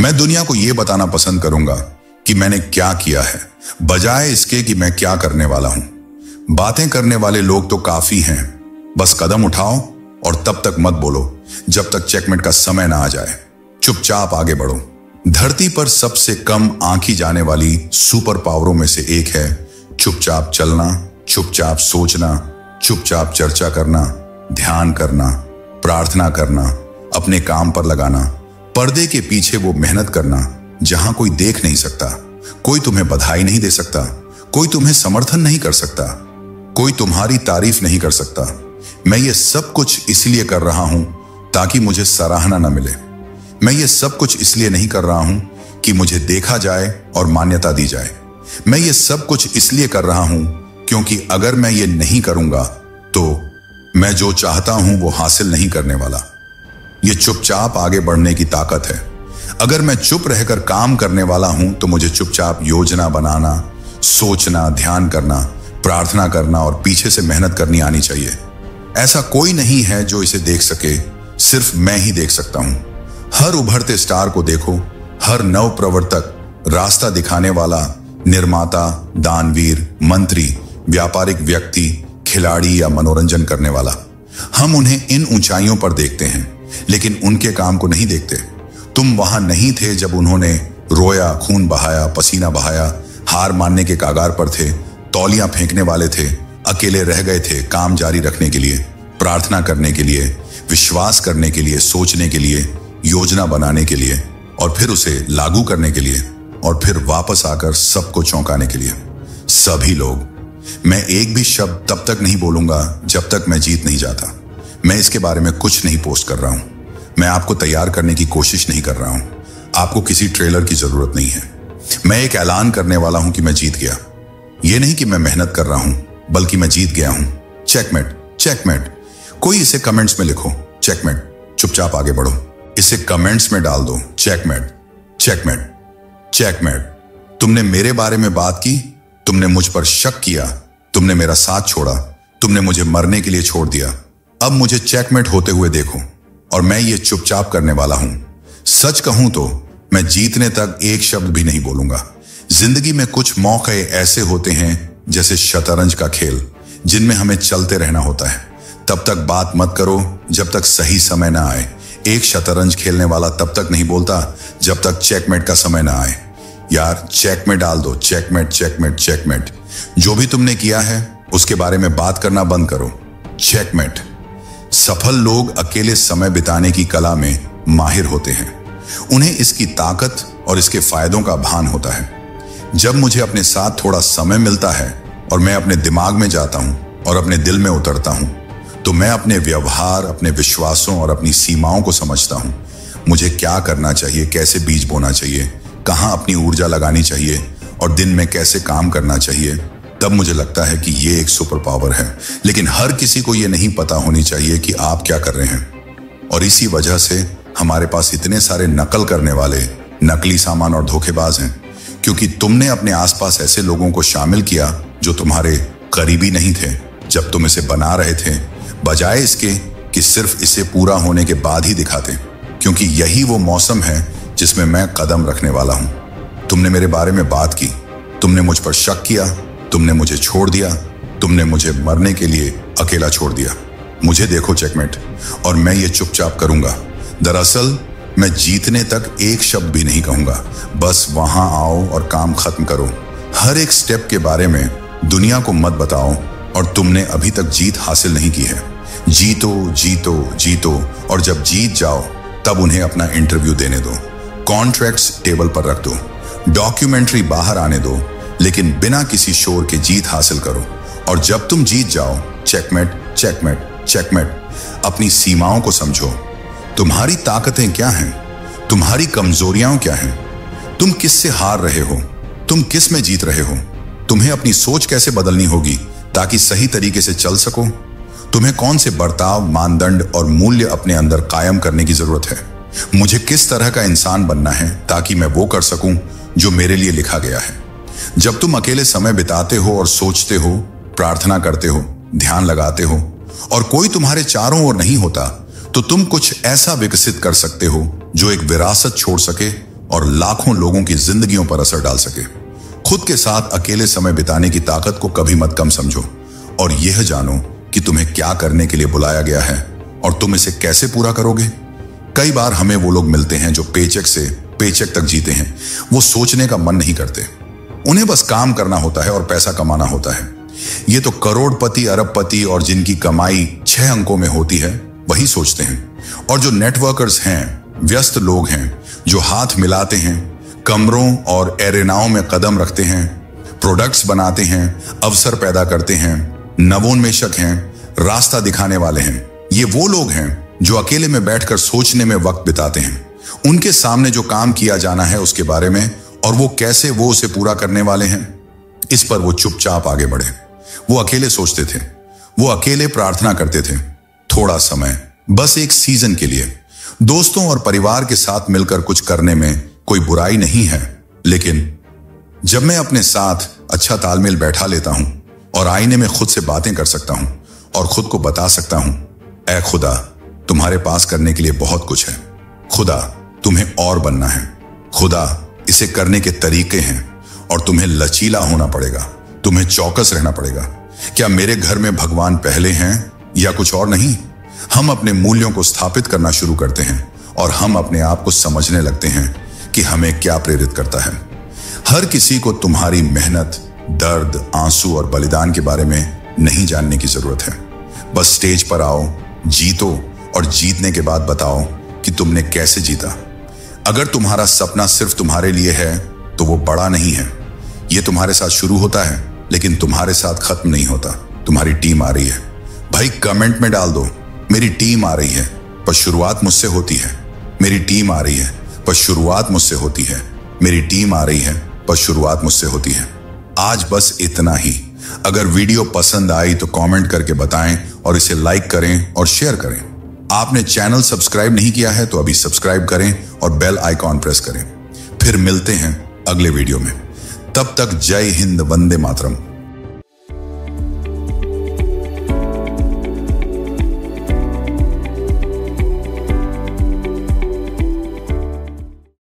मैं दुनिया को यह बताना पसंद करूंगा कि मैंने क्या किया है, बजाय इसके कि मैं क्या करने वाला हूं। बातें करने वाले लोग तो काफी हैं, बस कदम उठाओ और तब तक मत बोलो जब तक चेकमेट का समय ना आ जाए। चुपचाप आगे बढ़ो। धरती पर सबसे कम आंकी जाने वाली सुपर पावरों में से एक है चुपचाप चलना, चुपचाप सोचना, चुपचाप चर्चा करना, ध्यान करना, प्रार्थना करना, अपने काम पर लगाना, पर्दे के पीछे वो मेहनत करना जहां कोई देख नहीं सकता, कोई तुम्हें बधाई नहीं दे सकता, कोई तुम्हें समर्थन नहीं कर सकता, कोई तुम्हारी तारीफ नहीं कर सकता। मैं ये सब कुछ इसलिए कर रहा हूं ताकि मुझे सराहना न मिले। मैं ये सब कुछ इसलिए नहीं कर रहा हूं कि मुझे देखा जाए और मान्यता दी जाए। मैं ये सब कुछ इसलिए कर रहा हूं क्योंकि अगर मैं ये नहीं करूंगा तो मैं जो चाहता हूं वो हासिल नहीं करने वाला। ये चुपचाप आगे बढ़ने की ताकत है। अगर मैं चुप रहकर काम करने वाला हूं तो मुझे चुपचाप योजना बनाना, सोचना, ध्यान करना, प्रार्थना करना और पीछे से मेहनत करनी आनी चाहिए। ऐसा कोई नहीं है जो इसे देख सके, सिर्फ मैं ही देख सकता हूं। हर उभरते स्टार को देखो, हर नव प्रवर्तक, रास्ता दिखाने वाला, निर्माता, दानवीर, मंत्री, व्यापारिक व्यक्ति, खिलाड़ी या मनोरंजन करने वाला। हम उन्हें इन ऊंचाइयों पर देखते हैं लेकिन उनके काम को नहीं देखते। तुम वहां नहीं थे जब उन्होंने रोया, खून बहाया, पसीना बहाया, हार मानने के कागार पर थे, तौलियां फेंकने वाले थे, अकेले रह गए थे काम जारी रखने के लिए, प्रार्थना करने के लिए, विश्वास करने के लिए, सोचने के लिए, योजना बनाने के लिए और फिर उसे लागू करने के लिए और फिर वापस आकर सबको चौंकाने के लिए। सभी लोग। मैं एक भी शब्द तब तक नहीं बोलूंगा जब तक मैं जीत नहीं जाता। मैं इसके बारे में कुछ नहीं पोस्ट कर रहा हूं। मैं आपको तैयार करने की कोशिश नहीं कर रहा हूं। आपको किसी ट्रेलर की जरूरत नहीं है। मैं एक ऐलान करने वाला हूं कि मैं जीत गया। यह नहीं कि मैं मेहनत कर रहा हूं, बल्कि मैं जीत गया हूं। Checkmate, checkmate. कोई इसे कमेंट्स में लिखो, चेकमेट। चुपचाप आगे बढ़ो। इसे कमेंट्स में डाल दो, चेकमेट, चेकमेट, चेकमेट। तुमने मेरे बारे में बात की, तुमने मुझ पर शक किया, तुमने मेरा साथ छोड़ा, तुमने मुझे मरने के लिए छोड़ दिया। अब मुझे चेकमेट होते हुए देखो और मैं ये चुपचाप करने वाला हूं। सच कहूं तो मैं जीतने तक एक शब्द भी नहीं बोलूंगा। जिंदगी में कुछ मौके ऐसे होते हैं जैसे शतरंज का खेल, जिनमें हमें चलते रहना होता है। तब तक बात मत करो जब तक सही समय ना आए। एक शतरंज खेलने वाला तब तक नहीं बोलता जब तक चेकमेट का समय ना आए। यार चेक में डाल दो, चेकमेट, चेकमेट, चेकमेट। जो भी तुमने किया है उसके बारे में बात करना बंद करो। चेकमेट। सफल लोग अकेले समय बिताने की कला में माहिर होते हैं। उन्हें इसकी ताकत और इसके फायदों का भान होता है। जब मुझे अपने साथ थोड़ा समय मिलता है और मैं अपने दिमाग में जाता हूं और अपने दिल में उतरता हूं, तो मैं अपने व्यवहार, अपने विश्वासों और अपनी सीमाओं को समझता हूं। मुझे क्या करना चाहिए, कैसे बीज बोना चाहिए, कहां अपनी ऊर्जा लगानी चाहिए और दिन में कैसे काम करना चाहिए। तब मुझे लगता है कि ये एक सुपर पावर है। लेकिन हर किसी को ये नहीं पता होनी चाहिए कि आप क्या कर रहे हैं। और इसी वजह से हमारे पास इतने सारे नकल करने वाले, नकली सामान और धोखेबाज हैं, क्योंकि तुमने अपने आसपास ऐसे लोगों को शामिल किया जो तुम्हारे करीबी नहीं थे जब तुम इसे बना रहे थे, बजाय इसके कि सिर्फ इसे पूरा होने के बाद ही दिखाते। क्योंकि यही वो मौसम है जिसमें मैं कदम रखने वाला हूं। तुमने मेरे बारे में बात की, तुमने मुझ पर शक किया, तुमने मुझे छोड़ दिया, तुमने मुझे मरने के लिए अकेला छोड़ दिया। मुझे देखो चेकमेट, और मैं ये चुपचाप करूंगा। दरअसल मैं जीतने तक एक शब्द भी नहीं कहूंगा। बस वहां आओ और काम खत्म करो। हर एक स्टेप के बारे में दुनिया को मत बताओ और तुमने अभी तक जीत हासिल नहीं की है। जीतो, जीतो, जीतो, और जब जीत जाओ तब उन्हें अपना इंटरव्यू देने दो। कॉन्ट्रैक्ट्स टेबल पर रख दो, डॉक्यूमेंट्री बाहर आने दो, लेकिन बिना किसी शोर के जीत हासिल करो। और जब तुम जीत जाओ, चेकमेट, चेकमेट, चेकमेट। अपनी सीमाओं को समझो। तुम्हारी ताकतें क्या हैं? तुम्हारी कमजोरियां क्या हैं? तुम किससे हार रहे हो? तुम किस में जीत रहे हो? तुम्हें अपनी सोच कैसे बदलनी होगी ताकि सही तरीके से चल सको? तुम्हें कौन से बर्ताव, मानदंड और मूल्य अपने अंदर कायम करने की जरूरत है? मुझे किस तरह का इंसान बनना है ताकि मैं वो कर सकूं जो मेरे लिए लिखा गया है? जब तुम अकेले समय बिताते हो और सोचते हो, प्रार्थना करते हो, ध्यान लगाते हो और कोई तुम्हारे चारों ओर नहीं होता, तो तुम कुछ ऐसा विकसित कर सकते हो जो एक विरासत छोड़ सके और लाखों लोगों की जिंदगियों पर असर डाल सके। खुद के साथ अकेले समय बिताने की ताकत को कभी मत कम समझो और यह जानो कि तुम्हें क्या करने के लिए बुलाया गया है और तुम इसे कैसे पूरा करोगे। कई बार हमें वो लोग मिलते हैं जो पेचेक से पेचेक तक जीते हैं। वो सोचने का मन नहीं करते, उन्हें बस काम करना होता है और पैसा कमाना होता है। ये तो करोड़पति, अरबपति और जिनकी कमाई 6 अंकों में होती है वही सोचते हैं। और जो नेटवर्कर्स हैं, व्यस्त लोग हैं, जो हाथ मिलाते हैं, कमरों और एरेनाओं में कदम रखते हैं, प्रोडक्ट्स बनाते हैं, अवसर पैदा करते हैं, नवोन्मेषक हैं, रास्ता दिखाने वाले हैं, ये वो लोग हैं जो अकेले में बैठकर सोचने में वक्त बिताते हैं। उनके सामने जो काम किया जाना है उसके बारे में और वो कैसे वो उसे पूरा करने वाले हैं, इस पर वो चुपचाप आगे बढ़े। वो अकेले सोचते थे, वो अकेले प्रार्थना करते थे। थोड़ा समय, बस एक सीजन के लिए। दोस्तों और परिवार के साथ मिलकर कुछ करने में कोई बुराई नहीं है, लेकिन जब मैं अपने साथ अच्छा तालमेल बैठा लेता हूं और आईने में खुद से बातें कर सकता हूं और खुद को बता सकता हूं, ऐ खुदा, तुम्हारे पास करने के लिए बहुत कुछ है। खुदा, तुम्हें और बनना है। खुदा, इसे करने के तरीके हैं और तुम्हें लचीला होना पड़ेगा, तुम्हें चौकस रहना पड़ेगा। क्या मेरे घर में भगवान पहले हैं या कुछ और नहीं? हम अपने मूल्यों को स्थापित करना शुरू करते हैं और हम अपने आप को समझने लगते हैं कि हमें क्या प्रेरित करता है। हर किसी को तुम्हारी मेहनत, दर्द, आंसू और बलिदान के बारे में नहीं जानने की जरूरत है। बस स्टेज पर आओ, जीतो और जीतने के बाद बताओ कि तुमने कैसे जीता। अगर तुम्हारा सपना सिर्फ तुम्हारे लिए है तो वो बड़ा नहीं है। ये तुम्हारे साथ शुरू होता है लेकिन तुम्हारे साथ खत्म नहीं होता। तुम्हारी टीम आ रही है। भाई कमेंट में डाल दो, मेरी टीम आ रही है पर शुरुआत मुझसे होती है। मेरी टीम आ रही है पर शुरुआत मुझसे होती है। मेरी टीम आ रही है पर शुरुआत मुझसे होती है। आज बस इतना ही। अगर वीडियो पसंद आई तो कमेंट करके बताएं और इसे लाइक करें और शेयर करें। आपने चैनल सब्सक्राइब नहीं किया है तो अभी सब्सक्राइब करें और बेल आइकॉन प्रेस करें। फिर मिलते हैं अगले वीडियो में। तब तक जय हिंद, वंदे मातरम।